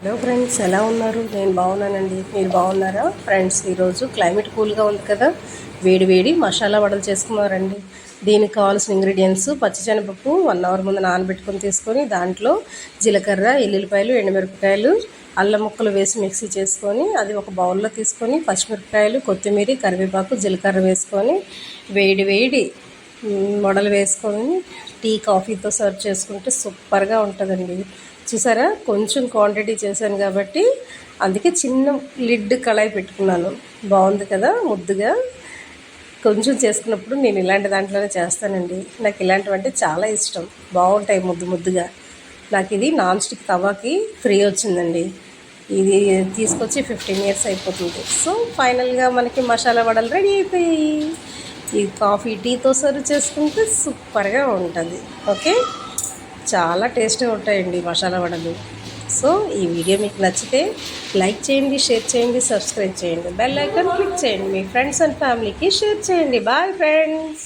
Hello friends, ఎలా ఉన్నారు? నేను బాగున్నానండి. మీరు బాగున్నారా? ఫ్రెండ్స్, ఈరోజు క్లైమేట్ కూల్గా ఉంది కదా, వేడి వేడి మసాలా వడలు చేసుకున్నారండి. దీనికి కావాల్సిన ఇంగ్రీడియంట్స్: పచ్చిశనగపప్పు 1 అవర్ ముందు నానబెట్టుకొని తీసుకొని దాంట్లో జీలకర్ర, ఎల్లుల్లిపాయలు, ఎండుమిరపకాయలు, అల్లం ముక్కలు వేసి మిక్సీ చేసుకొని అది ఒక బౌల్లో తీసుకొని పచ్చిమిరపకాయలు, కొత్తిమీర, కరివేపాకు, జీలకర్ర వేసుకొని వేడి వేడి వడలు వేసుకొని టీ కాఫీతో సర్వ్ చేసుకుంటే సూపర్గా ఉంటుందండి. చూసారా, కొంచెం క్వాంటిటీ చేశాను కాబట్టి అందుకే చిన్న లిడ్ కళాయి పెట్టుకున్నాను. బాగుంది కదా, ముద్దుగా. కొంచెం చేసుకున్నప్పుడు నేను ఇలాంటి దాంట్లోనే చేస్తానండి. నాకు ఇలాంటివంటే చాలా ఇష్టం, బాగుంటాయి ముద్దు ముద్దుగా. నాకు ఇది నాన్ స్టిక్ తవాకి ఫ్రీ వచ్చిందండి. ఇది తీసుకొచ్చి 15 ఇయర్స్ అయిపోతుంది. సో ఫైనల్గా మనకి మసాలా వడలు రెడీ అయిపోయాయి. ఈ కాఫీ టీతో సర్వ్ చేసుకుంటే సూపర్గా ఉంటుంది. ఓకే, చాలా టేస్ట్గా ఉంటాయండి మసాలా వడలు. సో ఈ వీడియో మీకు నచ్చితే లైక్ చేయండి, షేర్ చేయండి, సబ్స్క్రైబ్ చేయండి, బెల్ ఐకాన్ క్లిక్ చేయండి, మీ ఫ్రెండ్స్ అండ్ ఫ్యామిలీకి షేర్ చేయండి. Bye friends.